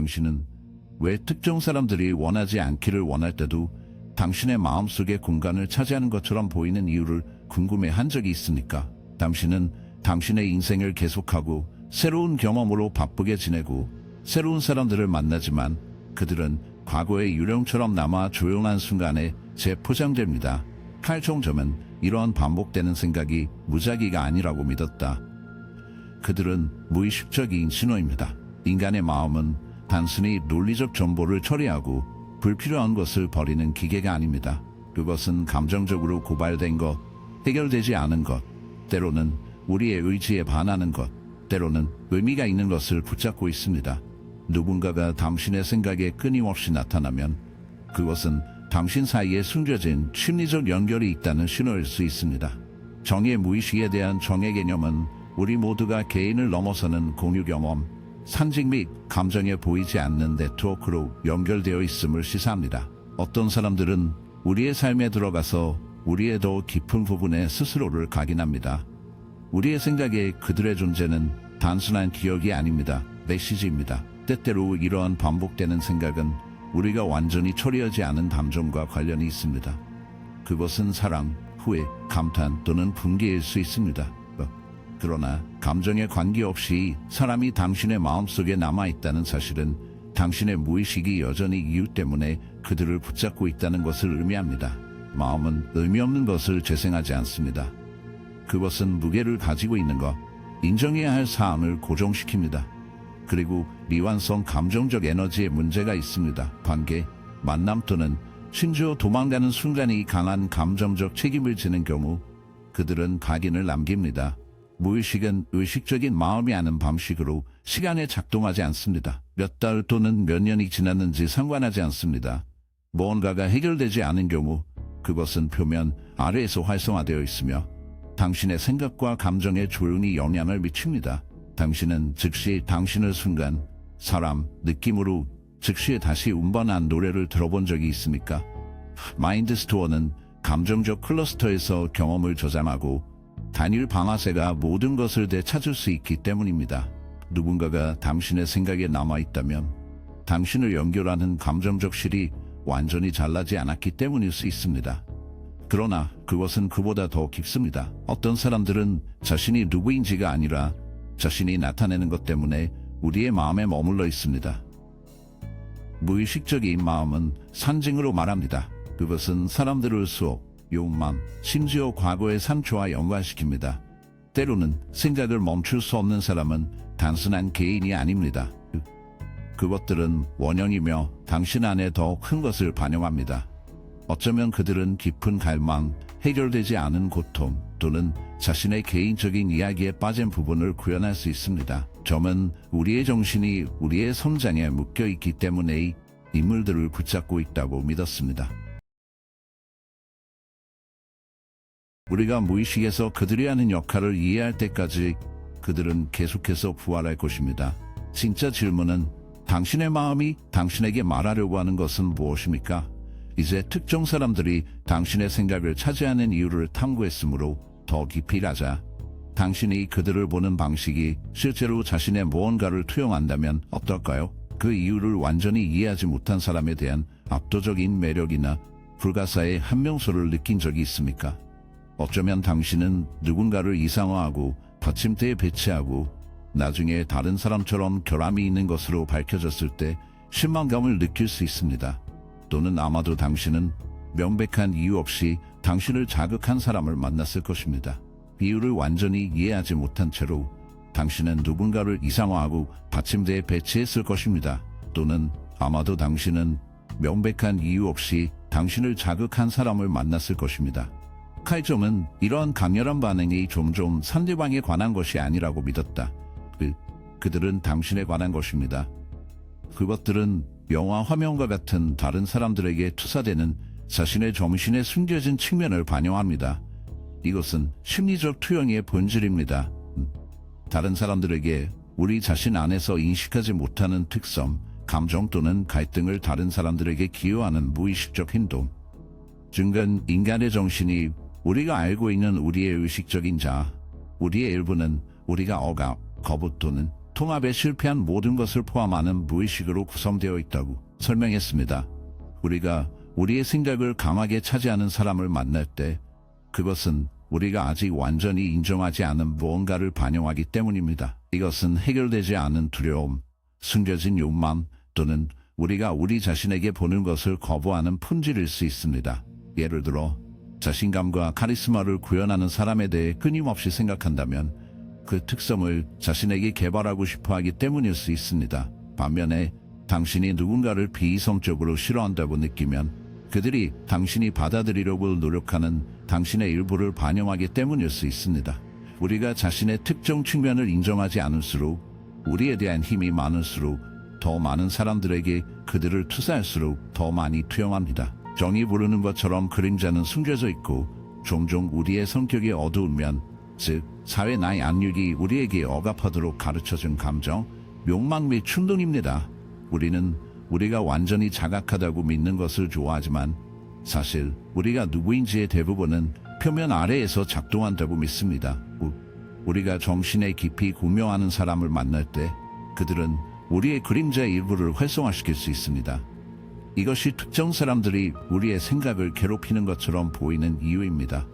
당신은 왜 특정 사람들이 원하지 않기를 원할 때도 당신의 마음속의 공간을 차지하는 것처럼 보이는 이유를 궁금해한 적이 있습니까? 당신은 당신의 인생을 계속하고 새로운 경험으로 바쁘게 지내고 새로운 사람들을 만나지만 그들은 과거의 유령처럼 남아 조용한 순간에 재포장됩니다. 칼종점은 이러한 반복되는 생각이 무작위가 아니라고 믿었다. 그들은 무의식적인 신호입니다. 인간의 마음은 단순히 논리적 정보를 처리하고 불필요한 것을 버리는 기계가 아닙니다. 그것은 감정적으로 고발된 것, 해결되지 않은 것, 때로는 우리의 의지에 반하는 것, 때로는 의미가 있는 것을 붙잡고 있습니다. 누군가가 당신의 생각에 끊임없이 나타나면 그것은 당신 사이에 숨겨진 심리적 연결이 있다는 신호일 수 있습니다. 정의 무의식에 대한 정의 개념은 우리 모두가 개인을 넘어서는 공유 경험, 상징 및 감정에 보이지 않는 네트워크로 연결되어 있음을 시사합니다. 어떤 사람들은 우리의 삶에 들어가서 우리의 더 깊은 부분에 스스로를 각인합니다. 우리의 생각에 그들의 존재는 단순한 기억이 아닙니다. 메시지입니다. 때때로 이러한 반복되는 생각은 우리가 완전히 처리하지 않은 감정과 관련이 있습니다. 그것은 사랑, 후회, 감탄 또는 분개일 수 있습니다. 그러나 감정에 관계없이 사람이 당신의 마음속에 남아있다는 사실은 당신의 무의식이 여전히 이유 때문에 그들을 붙잡고 있다는 것을 의미합니다. 마음은 의미 없는 것을 재생하지 않습니다. 그것은 무게를 가지고 있는 것, 인정해야 할 사항을 고정시킵니다. 그리고 미완성 감정적 에너지에 문제가 있습니다. 관계, 만남 또는 심지어 도망가는 순간이 강한 감정적 책임을 지는 경우 그들은 각인을 남깁니다. 무의식은 의식적인 마음이 아는 방식으로 시간에 작동하지 않습니다. 몇 달 또는 몇 년이 지났는지 상관하지 않습니다. 무언가가 해결되지 않은 경우 그것은 표면 아래에서 활성화되어 있으며 당신의 생각과 감정에 조용히 영향을 미칩니다. 당신은 즉시 당신을 순간, 사람, 느낌으로 즉시 다시 운반한 노래를 들어본 적이 있습니까? 마인드 스토어는 감정적 클러스터에서 경험을 저장하고 단일 방아쇠가 모든 것을 되찾을 수 있기 때문입니다. 누군가가 당신의 생각에 남아있다면 당신을 연결하는 감정적 실이 완전히 잘나지 않았기 때문일 수 있습니다. 그러나 그것은 그보다 더 깊습니다. 어떤 사람들은 자신이 누구인지가 아니라 자신이 나타내는 것 때문에 우리의 마음에 머물러 있습니다. 무의식적인 마음은 상징으로 말합니다. 그것은 사람들을 수업, 욕망, 심지어 과거의 상처와 연관시킵니다. 때로는 생각을 멈출 수 없는 사람은 단순한 개인이 아닙니다. 그것들은 원형이며 당신 안에 더 큰 것을 반영합니다. 어쩌면 그들은 깊은 갈망, 해결되지 않은 고통 또는 자신의 개인적인 이야기에 빠진 부분을 구현할 수 있습니다. 점은 우리의 정신이 우리의 성장에 묶여있기 때문에 이 인물들을 붙잡고 있다고 믿었습니다. 우리가 무의식에서 그들이 하는 역할을 이해할 때까지 그들은 계속해서 부활할 것입니다. 진짜 질문은 당신의 마음이 당신에게 말하려고 하는 것은 무엇입니까? 이제 특정 사람들이 당신의 생각을 차지하는 이유를 탐구했으므로 더 깊이 가자. 당신이 그들을 보는 방식이 실제로 자신의 무언가를 투영한다면 어떨까요? 그 이유를 완전히 이해하지 못한 사람에 대한 압도적인 매력이나 불가사의 한명소를 느낀 적이 있습니까? 어쩌면 당신은 누군가를 이상화하고 받침대에 배치하고 나중에 다른 사람처럼 결함이 있는 것으로 밝혀졌을 때 실망감을 느낄 수 있습니다. 또는 아마도 당신은 명백한 이유 없이 당신을 자극한 사람을 만났을 것입니다. 이유를 완전히 이해하지 못한 채로 당신은 누군가를 이상화하고 받침대에 배치했을 것입니다. 또는 아마도 당신은 명백한 이유 없이 당신을 자극한 사람을 만났을 것입니다. 칼점은 이러한 강렬한 반응이 종종 상대방에 관한 것이 아니라고 믿었다. 그들은 당신에 관한 것입니다. 그것들은 영화 화면과 같은 다른 사람들에게 투사되는 자신의 정신에 숨겨진 측면을 반영합니다. 이것은 심리적 투영의 본질입니다. 다른 사람들에게 우리 자신 안에서 인식하지 못하는 특성, 감정 또는 갈등을 다른 사람들에게 기여하는 무의식적 행동. 중간 인간의 정신이 우리가 알고 있는 우리의 의식적인 자아, 우리의 일부는 우리가 억압, 거부 또는 통합에 실패한 모든 것을 포함하는 무의식으로 구성되어 있다고 설명했습니다. 우리가 우리의 생각을 강하게 차지하는 사람을 만날 때 그것은 우리가 아직 완전히 인정하지 않은 무언가를 반영하기 때문입니다. 이것은 해결되지 않은 두려움, 숨겨진 욕망 또는 우리가 우리 자신에게 보는 것을 거부하는 품질일 수 있습니다. 예를 들어 자신감과 카리스마를 구현하는 사람에 대해 끊임없이 생각한다면 그 특성을 자신에게 개발하고 싶어 하기 때문일 수 있습니다. 반면에 당신이 누군가를 비이성적으로 싫어한다고 느끼면 그들이 당신이 받아들이려고 노력하는 당신의 일부를 반영하기 때문일 수 있습니다. 우리가 자신의 특정 측면을 인정하지 않을수록 우리에 대한 힘이 많을수록 더 많은 사람들에게 그들을 투사할수록 더 많이 투영합니다. 정이 부르는 것처럼 그림자는 숨겨져 있고 종종 우리의 성격이 어두우면 즉 사회나의 압력이 우리에게 억압하도록 가르쳐준 감정, 욕망 및 충동입니다. 우리는 우리가 완전히 자각하다고 믿는 것을 좋아하지만 사실 우리가 누구인지의 대부분은 표면 아래에서 작동한다고 믿습니다. 우리가 정신에 깊이 공명하는 사람을 만날 때 그들은 우리의 그림자의 일부를 활성화시킬 수 있습니다. 이것이 특정 사람들이 우리의 생각을 괴롭히는 것처럼 보이는 이유입니다.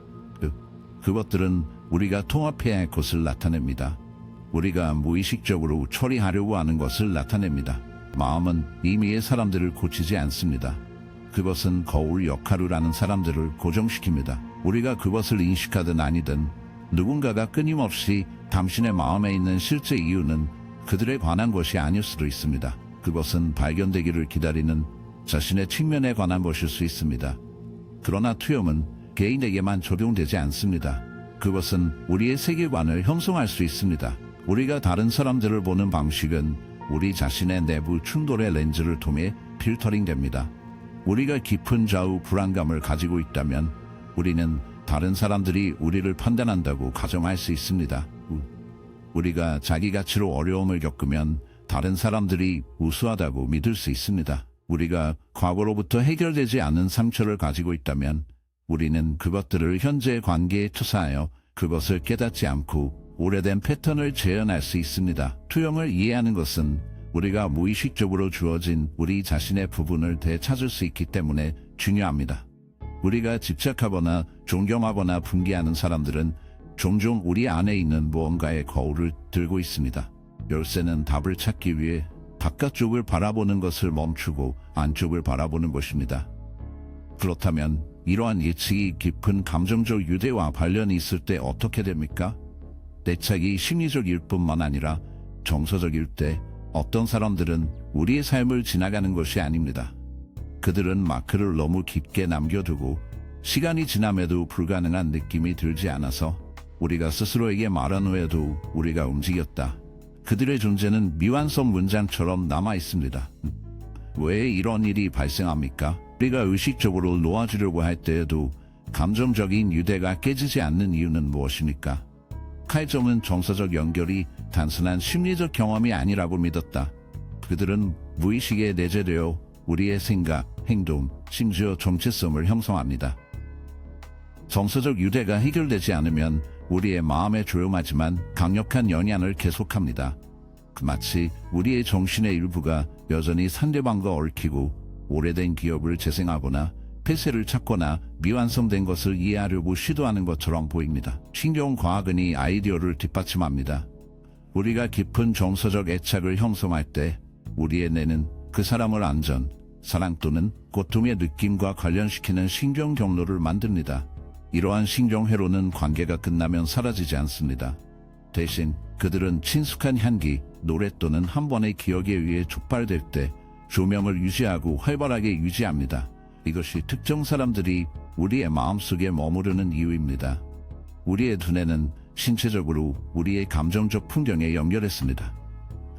그것들은 우리가 통합해야 할 것을 나타냅니다. 우리가 무의식적으로 처리하려고 하는 것을 나타냅니다. 마음은 임의의 사람들을 고치지 않습니다. 그것은 거울 역할을 하는 사람들을 고정시킵니다. 우리가 그것을 인식하든 아니든 누군가가 끊임없이 당신의 마음에 있는 실제 이유는 그들에 관한 것이 아닐 수도 있습니다. 그것은 발견되기를 기다리는 자신의 측면에 관한 것일 수 있습니다. 그러나 투영은 개인에게만 적용되지 않습니다. 그것은 우리의 세계관을 형성할 수 있습니다. 우리가 다른 사람들을 보는 방식은 우리 자신의 내부 충돌의 렌즈를 통해 필터링됩니다. 우리가 깊은 좌우 불안감을 가지고 있다면 우리는 다른 사람들이 우리를 판단한다고 가정할 수 있습니다. 우리가 자기 가치로 어려움을 겪으면 다른 사람들이 우수하다고 믿을 수 있습니다. 우리가 과거로부터 해결되지 않은 상처를 가지고 있다면 우리는 그것들을 현재의 관계에 투사하여 그것을 깨닫지 않고 오래된 패턴을 재현할 수 있습니다. 투영을 이해하는 것은 우리가 무의식적으로 주어진 우리 자신의 부분을 되찾을 수 있기 때문에 중요합니다. 우리가 집착하거나 존경하거나 분개하는 사람들은 종종 우리 안에 있는 무언가의 거울을 들고 있습니다. 열쇠는 답을 찾기 위해 바깥쪽을 바라보는 것을 멈추고 안쪽을 바라보는 것입니다. 그렇다면 이러한 예측이 깊은 감정적 유대와 관련이 있을 때 어떻게 됩니까? 내착이 심리적일 뿐만 아니라 정서적일 때 어떤 사람들은 우리의 삶을 지나가는 것이 아닙니다. 그들은 마크를 너무 깊게 남겨두고 시간이 지남에도 불가능한 느낌이 들지 않아서 우리가 스스로에게 말한 후에도 우리가 움직였다. 그들의 존재는 미완성 문장처럼 남아 있습니다. 왜 이런 일이 발생합니까? 우리가 의식적으로 놓아주려고 할 때에도 감정적인 유대가 깨지지 않는 이유는 무엇입니까? 칼점은 정서적 연결이 단순한 심리적 경험이 아니라고 믿었다. 그들은 무의식에 내재되어 우리의 생각, 행동, 심지어 정체성을 형성합니다. 정서적 유대가 해결되지 않으면 우리의 마음에 조용하지만 강력한 영향을 계속합니다. 마치 우리의 정신의 일부가 여전히 상대방과 얽히고 오래된 기억을 재생하거나 폐쇄를 찾거나 미완성된 것을 이해하려고 시도하는 것처럼 보입니다. 신경과학은 이 아이디어를 뒷받침합니다. 우리가 깊은 정서적 애착을 형성할 때 우리의 뇌는 그 사람을 안전, 사랑 또는 고통의 느낌과 관련시키는 신경 경로를 만듭니다. 이러한 신경 회로는 관계가 끝나면 사라지지 않습니다. 대신 그들은 친숙한 향기, 노래 또는 한 번의 기억에 의해 촉발될 때 조명을 유지하고 활발하게 유지합니다. 이것이 특정 사람들이 우리의 마음속에 머무르는 이유입니다. 우리의 두뇌는 신체적으로 우리의 감정적 풍경에 연결했습니다.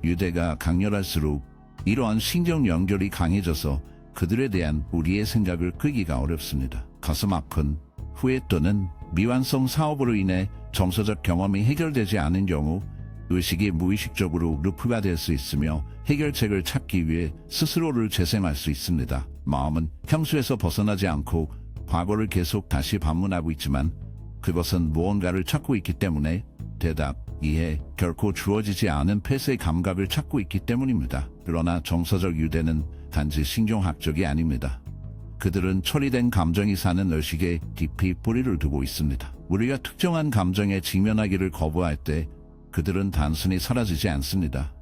유대가 강렬할수록 이러한 신경 연결이 강해져서 그들에 대한 우리의 생각을 끄기가 어렵습니다. 가슴 아픈, 후회 또는 미완성 사업으로 인해 정서적 경험이 해결되지 않은 경우 의식이 무의식적으로 루프가 될 수 있으며 해결책을 찾기 위해 스스로를 재생할 수 있습니다. 마음은 향수에서 벗어나지 않고 과거를 계속 다시 방문하고 있지만 그것은 무언가를 찾고 있기 때문에 대답, 이해, 결코 주어지지 않은 폐쇄의 감각을 찾고 있기 때문입니다. 그러나 정서적 유대는 단지 신종학적이 아닙니다. 그들은 처리된 감정이 사는 의식에 깊이 뿌리를 두고 있습니다. 우리가 특정한 감정에 직면하기를 거부할 때 그들은 단순히 사라지지 않습니다.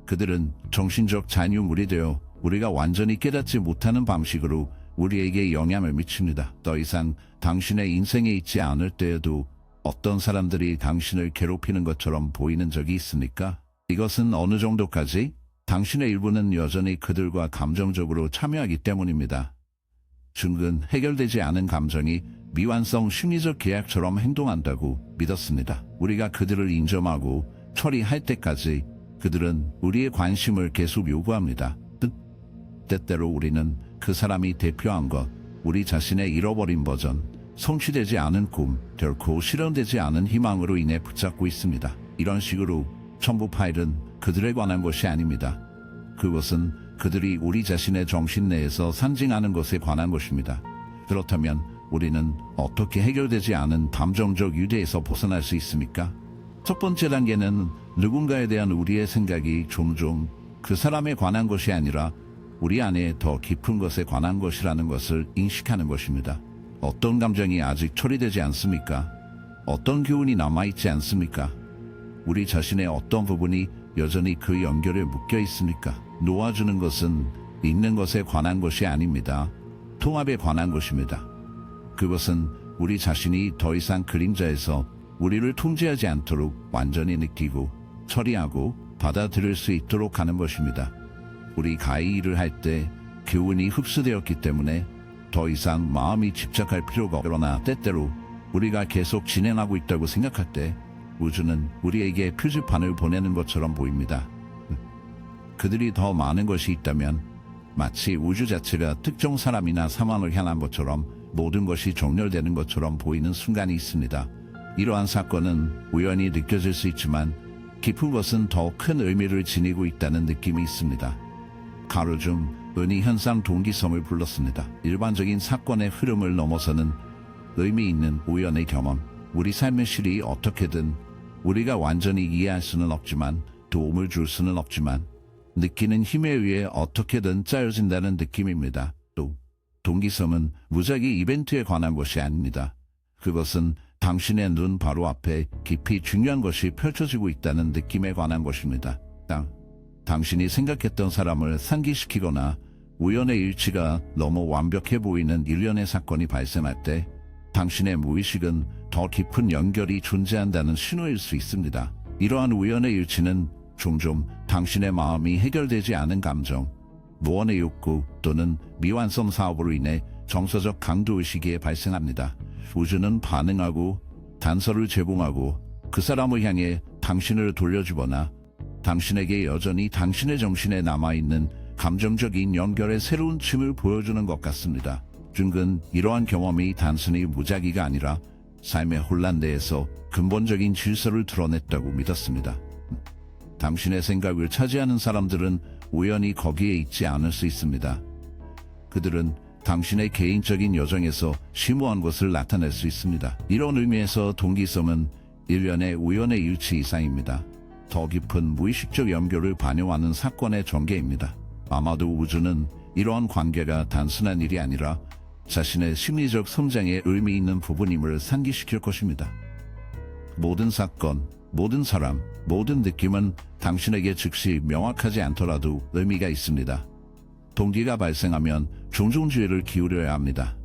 그들은 정신적 잔유물이 되어 우리가 완전히 깨닫지 못하는 방식으로 우리에게 영향을 미칩니다. 더 이상 당신의 인생에 있지 않을 때에도 어떤 사람들이 당신을 괴롭히는 것처럼 보이는 적이 있습니까? 이것은 어느 정도까지? 당신의 일부는 여전히 그들과 감정적으로 참여하기 때문입니다. 중근 해결되지 않은 감정이 미완성 심리적 계약처럼 행동한다고 믿었습니다. 우리가 그들을 인정하고 처리할 때까지 그들은 우리의 관심을 계속 요구합니다. 때때로 우리는 그 사람이 대표한 것, 우리 자신의 잃어버린 버전, 성취되지 않은 꿈, 결코 실현되지 않은 희망으로 인해 붙잡고 있습니다. 이런 식으로 첨부 파일은 그들에 관한 것이 아닙니다. 그것은 그들이 우리 자신의 정신 내에서 상징하는 것에 관한 것입니다. 그렇다면 우리는 어떻게 해결되지 않은 감정적 유대에서 벗어날 수 있습니까? 첫 번째 단계는 누군가에 대한 우리의 생각이 종종 그 사람에 관한 것이 아니라 우리 안에 더 깊은 것에 관한 것이라는 것을 인식하는 것입니다. 어떤 감정이 아직 처리되지 않습니까? 어떤 교훈이 남아있지 않습니까? 우리 자신의 어떤 부분이 여전히 그 연결에 묶여 있습니까? 놓아주는 것은 있는 것에 관한 것이 아닙니다. 통합에 관한 것입니다. 그것은 우리 자신이 더 이상 그림자에서 우리를 통제하지 않도록 완전히 느끼고 처리하고 받아들일 수 있도록 하는 것입니다. 우리 가히 일을 할 때 교훈이 흡수되었기 때문에 더 이상 마음이 집착할 필요가 없고, 그러나 때때로 우리가 계속 진행하고 있다고 생각할 때 우주는 우리에게 표지판을 보내는 것처럼 보입니다. 그들이 더 많은 것이 있다면 마치 우주 자체가 특정 사람이나 상황을 향한 것처럼 모든 것이 정렬되는 것처럼 보이는 순간이 있습니다. 이러한 사건은 우연히 느껴질 수 있지만 깊은 것은 더 큰 의미를 지니고 있다는 느낌이 있습니다. 가로 중 은희 현상 동기성을 불렀습니다. 일반적인 사건의 흐름을 넘어서는 의미 있는 우연의 경험, 우리 삶의 실이 어떻게든 우리가 완전히 이해할 수는 없지만 도움을 줄 수는 없지만 느끼는 힘에 의해 어떻게든 짜여진다는 느낌입니다. 또 동기성은 무작위 이벤트에 관한 것이 아닙니다. 그것은 당신의 눈 바로 앞에 깊이 중요한 것이 펼쳐지고 있다는 느낌에 관한 것입니다. 당신이 생각했던 사람을 상기시키거나 우연의 일치가 너무 완벽해 보이는 일련의 사건이 발생할 때 당신의 무의식은 더 깊은 연결이 존재한다는 신호일 수 있습니다. 이러한 우연의 일치는 종종 당신의 마음이 해결되지 않은 감정, 무언의 욕구 또는 미완성 사업으로 인해 정서적 강도의식에 발생합니다. 우주는 반응하고 단서를 제공하고 그 사람을 향해 당신을 돌려주거나 당신에게 여전히 당신의 정신에 남아있는 감정적인 연결의 새로운 층을 보여주는 것 같습니다. 중근 이러한 경험이 단순히 무작위가 아니라 삶의 혼란 내에서 근본적인 질서를 드러냈다고 믿었습니다. 당신의 생각을 차지하는 사람들은 우연히 거기에 있지 않을 수 있습니다. 그들은 당신의 개인적인 여정에서 심오한 것을 나타낼 수 있습니다. 이런 의미에서 동기성은 일련의 우연의 일치 이상입니다. 더 깊은 무의식적 연결을 반영하는 사건의 전개입니다. 아마도 우주는 이러한 관계가 단순한 일이 아니라 자신의 심리적 성장에 의미 있는 부분임을 상기시킬 것입니다. 모든 사건, 모든 사람, 모든 느낌은 당신에게 즉시 명확하지 않더라도 의미가 있습니다. 동기가 발생하면 종종 주의를 기울여야 합니다.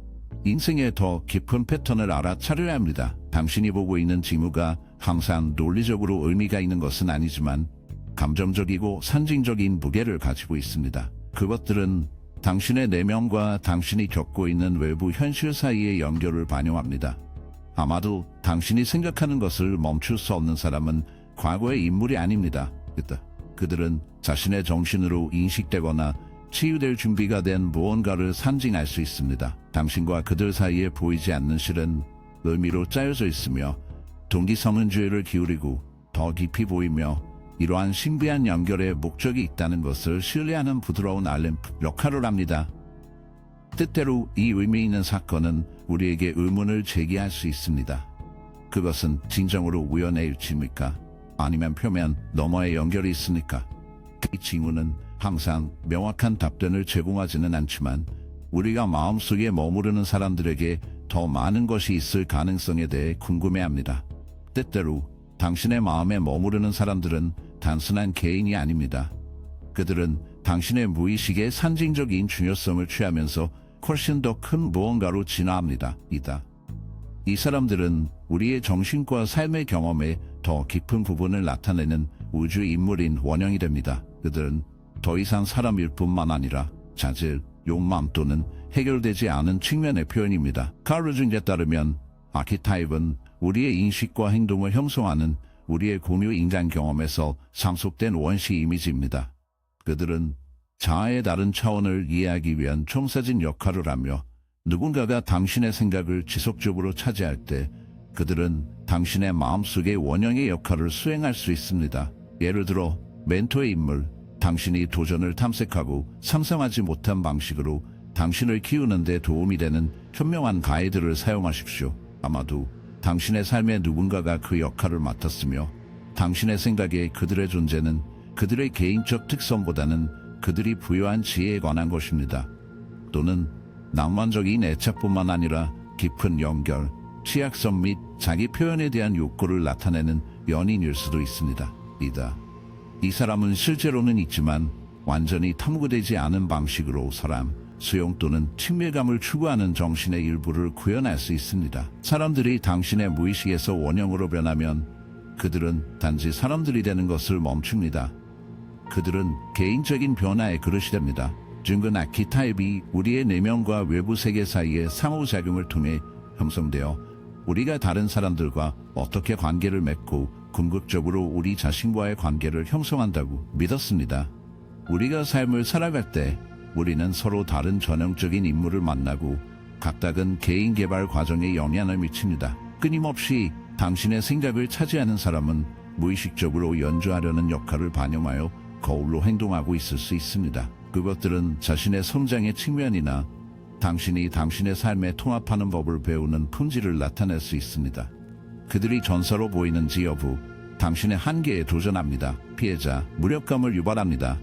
인생의 더 깊은 패턴을 알아차려야 합니다. 당신이 보고 있는 징후가 항상 논리적으로 의미가 있는 것은 아니지만 감정적이고 상징적인 무게를 가지고 있습니다. 그것들은 당신의 내면과 당신이 겪고 있는 외부 현실 사이의 연결을 반영합니다. 아마도 당신이 생각하는 것을 멈출 수 없는 사람은 과거의 인물이 아닙니다. 그들은 자신의 정신으로 인식되거나 치유될 준비가 된 무언가를 상징할 수 있습니다. 당신과 그들 사이에 보이지 않는 실은 의미로 짜여져 있으며 동기성은 주의를 기울이고 더 깊이 보이며 이러한 신비한 연결에 목적이 있다는 것을 신뢰하는 부드러운 알림 역할을 합니다. 때때로 이 의미 있는 사건은 우리에게 의문을 제기할 수 있습니다. 그것은 진정으로 우연의 일치입니까? 아니면 표면 너머에 연결이 있으니까. 이 징후는 항상 명확한 답변을 제공하지는 않지만 우리가 마음속에 머무르는 사람들에게 더 많은 것이 있을 가능성에 대해 궁금해합니다. 때때로 당신의 마음에 머무르는 사람들은 단순한 개인이 아닙니다. 그들은 당신의 무의식의 상징적인 중요성을 취하면서 훨씬 더 큰 무언가로 진화합니다. 이 사람들은 우리의 정신과 삶의 경험에 더 깊은 부분을 나타내는 우주 인물인 원형이 됩니다. 그들은 더 이상 사람일 뿐만 아니라 자질, 욕망 또는 해결되지 않은 측면의 표현입니다. 카르 중에 따르면 아키타입은 우리의 인식과 행동을 형성하는 우리의 공유 인간 경험에서 상속된 원시 이미지입니다. 그들은 자아의 다른 차원을 이해하기 위한 총사진 역할을 하며 누군가가 당신의 생각을 지속적으로 차지할 때 그들은 당신의 마음속의 원형의 역할을 수행할 수 있습니다. 예를 들어 멘토의 인물, 당신이 도전을 탐색하고 상상하지 못한 방식으로 당신을 키우는 데 도움이 되는 현명한 가이드를 사용하십시오. 아마도 당신의 삶에 누군가가 그 역할을 맡았으며 당신의 생각에 그들의 존재는 그들의 개인적 특성보다는 그들이 부여한 지혜에 관한 것입니다. 또는 낭만적인 애착뿐만 아니라 깊은 연결, 취약성 및 자기 표현에 대한 욕구를 나타내는 연인일 수도 있습니다. 이 사람은 실제로는 있지만 완전히 탐구되지 않은 방식으로 사람, 수용 또는 친밀감을 추구하는 정신의 일부를 구현할 수 있습니다. 사람들이 당신의 무의식에서 원형으로 변하면 그들은 단지 사람들이 되는 것을 멈춥니다. 그들은 개인적인 변화의 그릇이 됩니다. 증근 아키타입이 우리의 내면과 외부 세계 사이의 상호작용을 통해 형성되어 우리가 다른 사람들과 어떻게 관계를 맺고 궁극적으로 우리 자신과의 관계를 형성한다고 믿었습니다. 우리가 삶을 살아갈 때 우리는 서로 다른 전형적인 인물을 만나고 각각은 개인 개발 과정에 영향을 미칩니다. 끊임없이 당신의 생각을 차지하는 사람은 무의식적으로 연주하려는 역할을 반영하여 거울로 행동하고 있을 수 있습니다. 그것들은 자신의 성장의 측면이나 당신이 당신의 삶에 통합하는 법을 배우는 품질을 나타낼 수 있습니다. 그들이 전사로 보이는지 여부, 당신의 한계에 도전합니다. 피해자, 무력감을 유발합니다.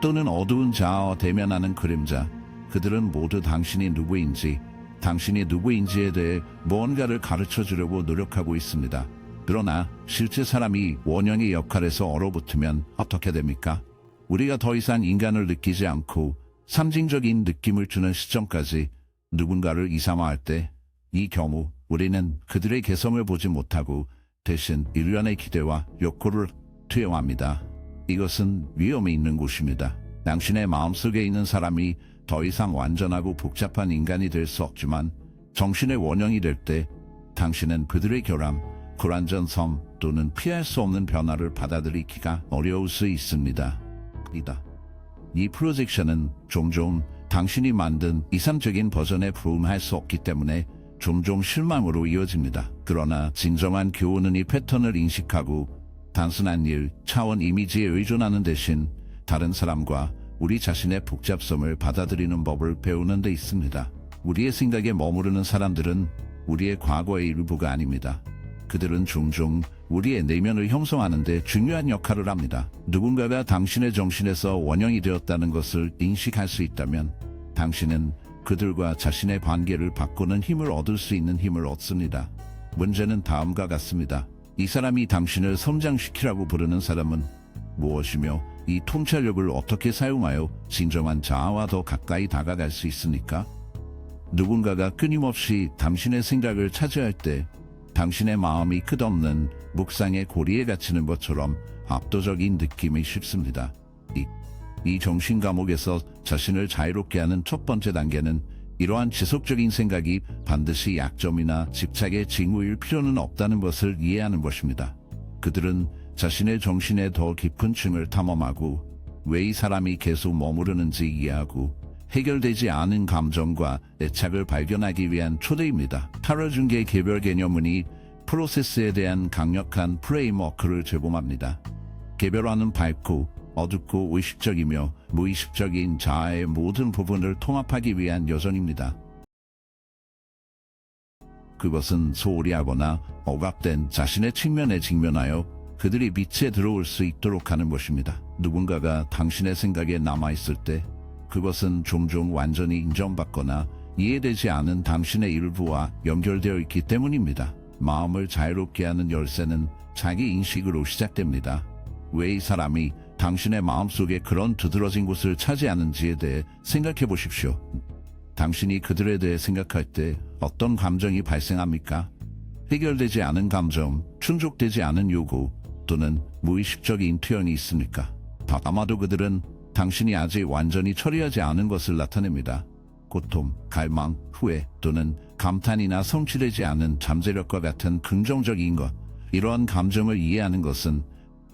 또는 어두운 자아와 대면하는 그림자, 그들은 모두 당신이 누구인지, 당신이 누구인지에 대해 무언가를 가르쳐 주려고 노력하고 있습니다. 그러나 실제 사람이 원형의 역할에서 얼어붙으면 어떻게 됩니까? 우리가 더 이상 인간을 느끼지 않고 상징적인 느낌을 주는 시점까지 누군가를 이상화할 때 이 경우 우리는 그들의 개성을 보지 못하고 대신 일련의 기대와 욕구를 투영합니다. 이것은 위험이 있는 곳입니다. 당신의 마음속에 있는 사람이 더 이상 완전하고 복잡한 인간이 될 수 없지만 정신의 원형이 될 때 당신은 그들의 결함, 불완전 섬 또는 피할 수 없는 변화를 받아들이기가 어려울 수 있습니다. 이 프로젝션은 종종 당신이 만든 이상적인 버전에 부응할 수 없기 때문에 종종 실망으로 이어집니다. 그러나 진정한 교훈은 이 패턴을 인식하고 단순한 일, 차원 이미지에 의존하는 대신 다른 사람과 우리 자신의 복잡성을 받아들이는 법을 배우는 데 있습니다. 우리의 생각에 머무르는 사람들은 우리의 과거의 일부가 아닙니다. 그들은 종종 우리의 내면을 형성하는 데 중요한 역할을 합니다. 누군가가 당신의 정신에서 원형이 되었다는 것을 인식할 수 있다면 당신은 그들과 자신의 관계를 바꾸는 힘을 얻을 수 있는 힘을 얻습니다. 문제는 다음과 같습니다. 이 사람이 당신을 성장시키라고 부르는 사람은 무엇이며 이 통찰력을 어떻게 사용하여 진정한 자아와 더 가까이 다가갈 수 있습니까? 누군가가 끊임없이 당신의 생각을 차지할 때 당신의 마음이 끝없는 묵상의 고리에 갇히는 것처럼 압도적인 느낌이 쉽습니다. 이 정신 감옥에서 자신을 자유롭게 하는 첫 번째 단계는 이러한 지속적인 생각이 반드시 약점이나 집착의 징후일 필요는 없다는 것을 이해하는 것입니다. 그들은 자신의 정신의 더 깊은 층을 탐험하고 왜 이 사람이 계속 머무르는지 이해하고 해결되지 않은 감정과 애착을 발견하기 위한 초대입니다. 타로 중계 개별 개념문이 프로세스에 대한 강력한 프레임워크를 제공합니다. 개별화는 밝고 어둡고 의식적이며 무의식적인 자아의 모든 부분을 통합하기 위한 여정입니다. 그것은 소홀히 하거나 억압된 자신의 측면에 직면하여 그들이 빛에 들어올 수 있도록 하는 것입니다. 누군가가 당신의 생각에 남아있을 때 그것은 종종 완전히 인정받거나 이해되지 않은 당신의 일부와 연결되어 있기 때문입니다. 마음을 자유롭게 하는 열쇠는 자기 인식으로 시작됩니다. 왜 이 사람이 당신의 마음속에 그런 두드러진 곳을 차지하는지에 대해 생각해 보십시오. 당신이 그들에 대해 생각할 때 어떤 감정이 발생합니까? 해결되지 않은 감정, 충족되지 않은 요구, 또는 무의식적인 표현이 있습니까? 아마도 그들은 당신이 아직 완전히 처리하지 않은 것을 나타냅니다. 고통, 갈망, 후회, 또는 감탄이나 성취되지 않은 잠재력과 같은 긍정적인 것, 이러한 감정을 이해하는 것은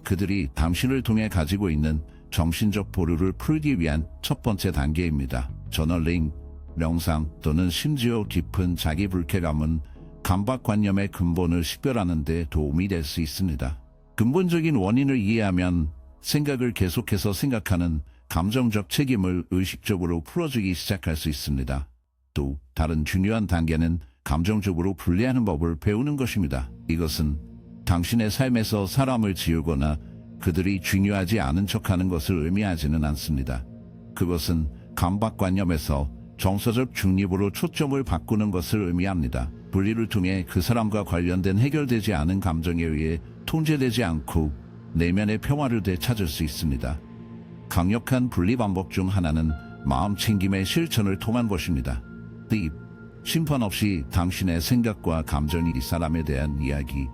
그들이 당신을 통해 가지고 있는 정신적 보루를 풀기 위한 첫 번째 단계입니다. 저널링, 명상 또는 심지어 깊은 자기 불쾌감은 강박관념의 근본을 식별하는 데 도움이 될 수 있습니다. 근본적인 원인을 이해하면 생각을 계속해서 생각하는 감정적 책임을 의식적으로 풀어주기 시작할 수 있습니다. 또 다른 중요한 단계는 감정적으로 분리하는 법을 배우는 것입니다. 이것은 당신의 삶에서 사람을 지우거나 그들이 중요하지 않은 척하는 것을 의미하지는 않습니다. 그것은 강박관념에서 정서적 중립으로 초점을 바꾸는 것을 의미합니다. 분리를 통해 그 사람과 관련된 해결되지 않은 감정에 의해 통제되지 않고 내면의 평화를 되찾을 수 있습니다. 강력한 분리 방법 중 하나는 마음 챙김의 실천을 통한 것입니다. 심판 없이 당신의 생각과 감정이 이 사람에 대한 이야기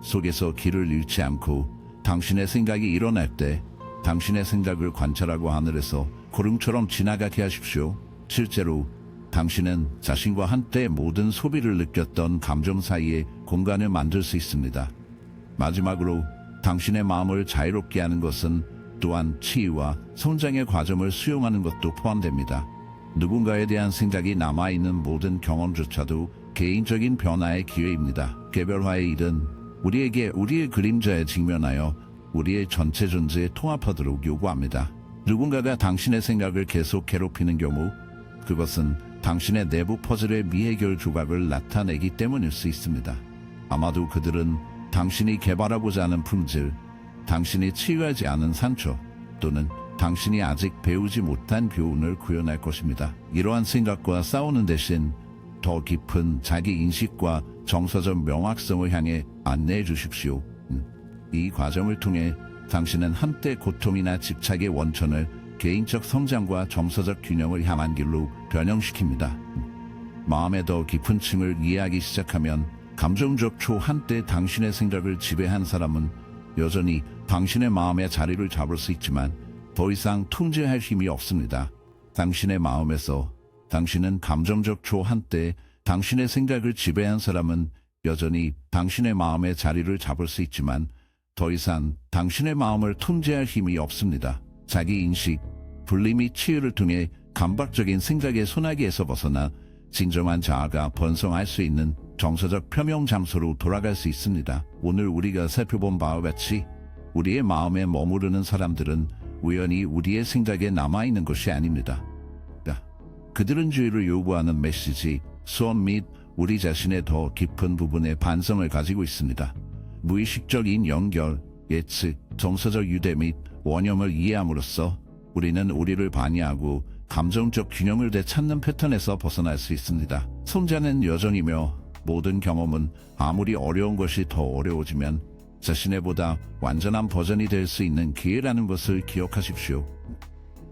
속에서 길을 잃지 않고 당신의 생각이 일어날 때 당신의 생각을 관찰하고 하늘에서 구름처럼 지나가게 하십시오. 실제로 당신은 자신과 한때 모든 소비를 느꼈던 감정 사이에 공간을 만들 수 있습니다. 마지막으로 당신의 마음을 자유롭게 하는 것은 또한 치유와 성장의 과정을 수용하는 것도 포함됩니다. 누군가에 대한 생각이 남아있는 모든 경험조차도 개인적인 변화의 기회입니다. 개별화의 일은 우리에게 우리의 그림자에 직면하여 우리의 전체 존재에 통합하도록 요구합니다. 누군가가 당신의 생각을 계속 괴롭히는 경우 그것은 당신의 내부 퍼즐의 미해결 조각을 나타내기 때문일 수 있습니다. 아마도 그들은 당신이 개발하고자 하는 품질, 당신이 치유하지 않은 상처, 또는 당신이 아직 배우지 못한 교훈을 구현할 것입니다. 이러한 생각과 싸우는 대신 더 깊은 자기 인식과 정서적 명확성을 향해 안내해 주십시오. 이 과정을 통해 당신은 한때 고통이나 집착의 원천을 개인적 성장과 정서적 균형을 향한 길로 변형시킵니다. 마음의 더 깊은 층을 이해하기 시작하면 감정적 한때 당신의 생각을 지배한 사람은 여전히 당신의 마음의 자리를 잡을 수 있지만 더 이상 통제할 힘이 없습니다. 당신의 마음에서 당신은 감정적 한때 당신의 생각을 지배한 사람은 여전히 당신의 마음의 자리를 잡을 수 있지만 더 이상 당신의 마음을 통제할 힘이 없습니다. 자기 인식, 분리 및 치유를 통해 강박적인 생각의 소나기에서 벗어나 진정한 자아가 번성할 수 있는 정서적 표명 장소로 돌아갈 수 있습니다. 오늘 우리가 살펴본 바와 같이 우리의 마음에 머무르는 사람들은 우연히 우리의 생각에 남아있는 것이 아닙니다. 그들은 주의를 요구하는 메시지, 소원 및 우리 자신의 더 깊은 부분의 반성을 가지고 있습니다. 무의식적인 연결, 예측, 정서적 유대 및 원형을 이해함으로써 우리는 우리를 반의하고 감정적 균형을 되찾는 패턴에서 벗어날 수 있습니다. 성장은 여정이며 모든 경험은 아무리 어려운 것이 더 어려워지면 자신의 보다 완전한 버전이 될 수 있는 기회라는 것을 기억하십시오.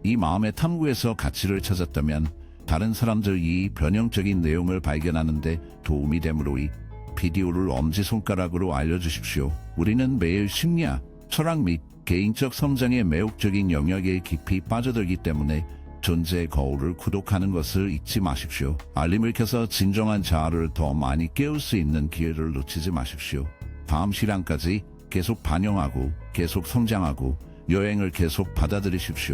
이 마음의 탐구에서 가치를 찾았다면 다른 사람들이 이 변형적인 내용을 발견하는 데 도움이 되므로 이 비디오를 엄지손가락으로 알려주십시오. 우리는 매일 심리학, 철학 및 개인적 성장의 매혹적인 영역에 깊이 빠져들기 때문에 존재의 거울을 구독하는 것을 잊지 마십시오. 알림을 켜서 진정한 자아를 더 많이 깨울 수 있는 기회를 놓치지 마십시오. 다음 시간까지 계속 반영하고 계속 성장하고 여행을 계속 받아들이십시오.